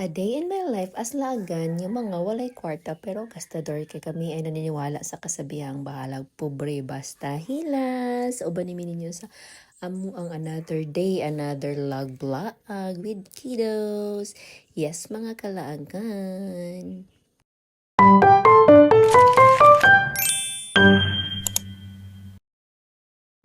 A day in my life as lagan, yung mga walay kwarta pero gastador kay kami ay naniniwala sa kasabihang bahalag pobre basta hilas. O ba namin ninyo sa amo ang another day, another log vlog with kiddos. Yes, mga kalaagan.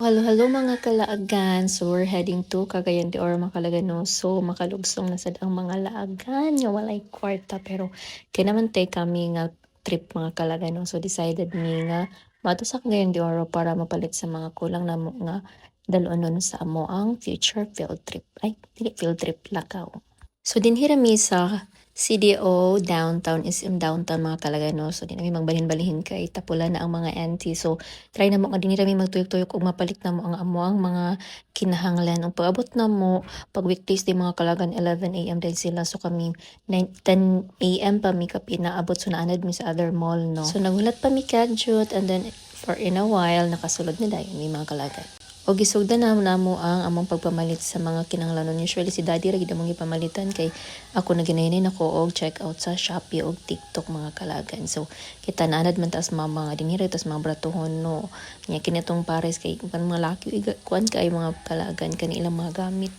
Hello, mga kalaagan. So, we're heading to Cagayan de Oro, Makalagano. So, makalugsong na sad ang mga laagan nga walay kwarta. Pero, kinaman kami nga trip mga kalagano. So, decided mi nga mato sa Cagayan de Oro para mapalit sa mga kulang na mo nga daluanon sa amo ang future field trip. Ay, dili field trip, lakaw. So, dinhira mi sa CDO, downtown, SM downtown mga kalagano. So, di namin magbalhin-balhin kay tapula na ang mga NT. So, try na mo nga dinhira mi magtuyok-tuyok ug mapalit na mo ang amo ang mga kinahanglan. Ang pag-abot na mo, pag weekdays di mga kalagan, 11 a.m. din sila. So, kami 10 a.m. pa mi kapi naabot. So, naanad mi sa other mall, no? So, nagulat pa mi kadyot and then for in a while, nakasulod na dayon mi mga kalagan. O gisugdan na namo ang among pagpamalit sa mga kinahanglanon. Usually si daddy ra gid among ipamalitan kay ako na ginahinay nako og check out sa Shopee og TikTok mga kalagan. So kita naanad man taas mga dinhira tas mga bratuhon no. Nya kinitong pares kay kan mga laki kuan kay mga kalagan kani ilang mga gamit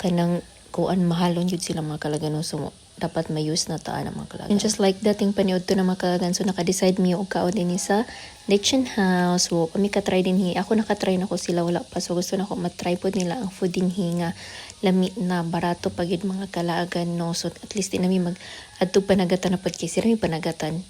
kanang kuan mahalon jud sila mga kalagan no. So dapat may-use na taan ang mga kalagan. And just like dating paniod to na mga kalagan, so naka-decide mi og kaon din sa Lechon House. So kami ka-try din hi. Ako naka-try na ko sila wala pa. So gusto na ko matry po nila ang food din hi nga lami na barato pagid mga kalagan no. So at least din nami mag adto panagatan na pud kay sira mi panagatan.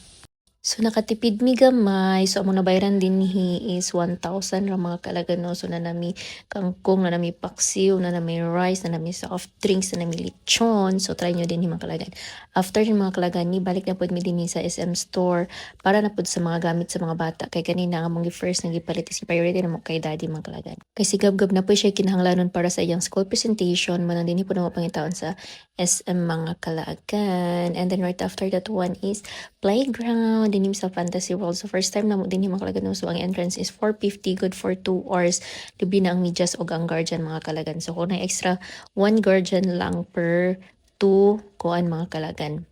So, nakatipid mi gamay. So, among nabayaran din hi is 1,000 ra mga kalagan, no? So, nanami kangkong, nanami paksiw, nanami rice, nanami soft drinks, nanami lechon. So, try nyo din hi mga kalagan. After yung mga kalagan, ni balik na po mi din sa SM store para na po sa mga gamit sa mga bata. Kay kanina among first nang gipalit is priority na mo kay daddy mga kalagan. Kay sigab-gab na po siya kinahanglanon para sa iyang school presentation. Manan din po na mo pangitaon sa SM mga kalagan. And then right after that one is playground dinim sa Fantasy World. So first time na mo din makalagan. So ang entrance is 450, good for 2 hours. Libi na ang medyas o ang guardian mga kalagan. So kung na extra 1 guardian lang per 2 kuan mga kalagan.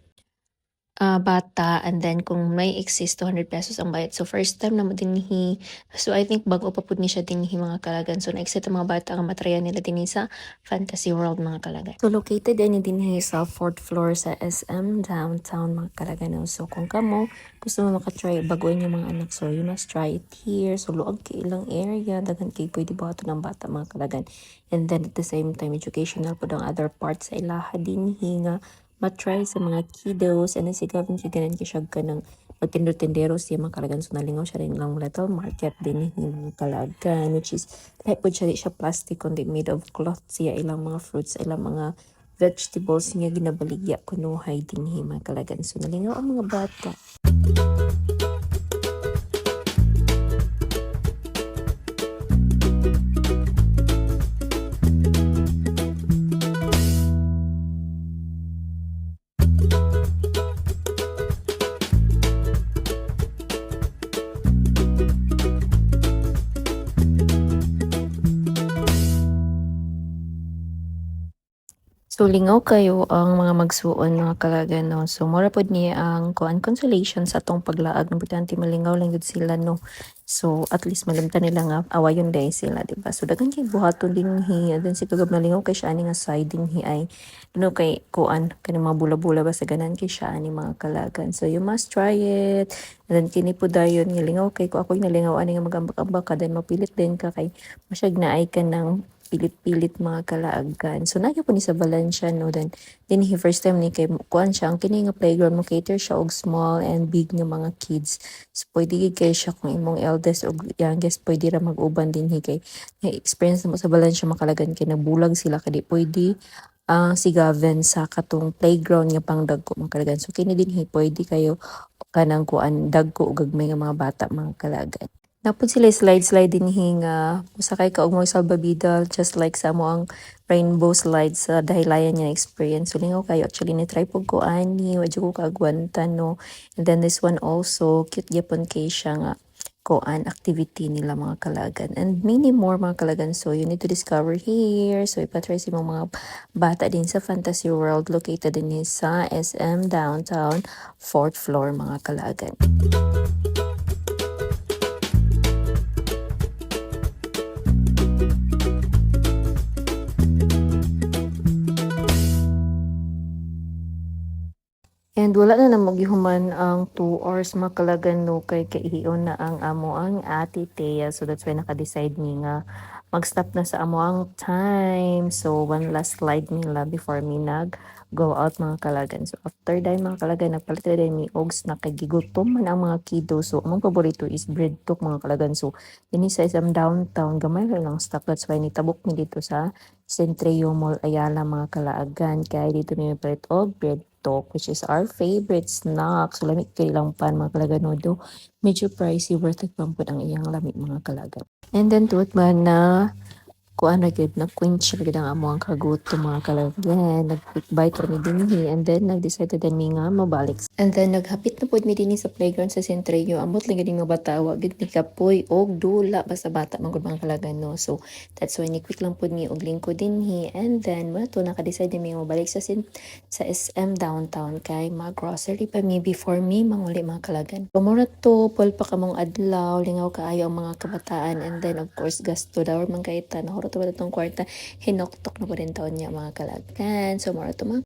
Bata, and then kung may exist 200 pesos ang bayad. So first time na mo dinhi. So I think bago pa pud ni siya dinhi mga kalagan. So na-excite ang mga bata ang matraya nila dinhi sa Fantasy World mga kalagan. So located din dinhi sa 4th floor sa SM downtown mga kalagan. So kung kamo gusto mo makatry baguhin yung mga anak, so you must try it here. So luag kay ilang area, daghan kay pwede buhaton ng bata mga kalagan. And then at the same time educational pud ang other parts sa ilaha dinhi nga matry sa mga kiddos. And then si Gavin kaganan siya ka ng magtindero-tindero siya mga kalagan. So nalingaw siya rin lang little market din yung kalagan, which is like po siya plastic kundi made of cloth siya, ilang mga fruits, ilang mga vegetables niya ginabaligya kunuhay din mga kalagan. So nalingaw ang mga bata. So lingaw kayo ang mga magsuon mga kalagan no. So mura pod niya ang kuan consolation sa atong paglaag. Importante malingaw lang gud sila no. So at least malimtan nila nga awayon day sila, di ba? So daghan kay buhaton din hi. Then si kagab nalingaw kay siya ani nga side din hi ay no kay kuan kani mga bula-bula ba sa ganan kay siya ani mga kalagan. So you must try it. And then kini po dayon nga lingaw kay ko ako nalingaw ani nga magambak-ambak ka then mapilit din ka kay masyag na ay ka ng pilit-pilit mga kalaagan. So nagyo po ni sa Valencia no, then he first time ni kay kuan siya ang kini nga playground mo cater siya og small and big nga mga kids. So pwede gid kay siya kung imong eldest o youngest pwede ra mag-uban din kay experience mo sa Valencia makalagan kay nagbulag sila kadi pwede si Gavin sa katong playground nga pang dagko mga kalagan. So kini din pwede kayo kanang kuan dagko ug gagmay nga mga bata mga kalagan. Napod sila slide din hinga. Musakay ka og mo salbabida just like sa mo ang rainbow slides sa dahilayan niya experience. So lingaw kayo actually ni try pug ko ani, wadyo ko kagwantan no. And then this one also cute gyapon kay siya nga kuan activity nila mga kalagan and many more mga kalagan, so you need to discover here. So ipatry si mga bata din sa Fantasy World located din sa SM Downtown 4th floor mga kalagan. And wala na gihuman ang 2 hours makalagan no kay kaihiyon na ang amo ang ate Thea. So that's why naka-decide ni nga mag-stop na sa amo ang time. So one last slide nila before mi go out mga kalagan. So after dahil mga kalagan nagpalit na din mi og snack kay gigutom man ang mga kiddo. So among paborito is bread talk mga kalagan. So ini sa isang downtown gamay lang stop. That's why nitabok mi dito sa Centrio Mall Ayala mga kalaagan. Kaya dito mi palit og bread talk, which is our favorite snack. So, lamig kayo lang pan mga kalaga no do. Medyo pricey, worth it pang po ang iyang lamig mga kalaga. And then, tuwat man na kuan na gid na quench gid ang amo ang kagutom mga kalagyan, nag-bite kami dinhi and then nag-decide din mi nga mabalik. And then naghapit na pud mi dinhi sa playground sa Centrio, ambot lang gid mga batawa gid ni kapoy og dula basta bata man gud mga kalagyan no. So that's why ni quick lang pud mi og lingkod dinhi and then to naka-decide mi mabalik sa SM downtown kay mag-grocery pa mi before mi manguli mga kalagyan. Pamura to pul pa kamong adlaw, lingaw kaayo ang mga kabataan and then of course gasto daw man kay ta nahurot ba itong kwarta hinoktok na po rin taon niya mga kalagan. So, mara to mga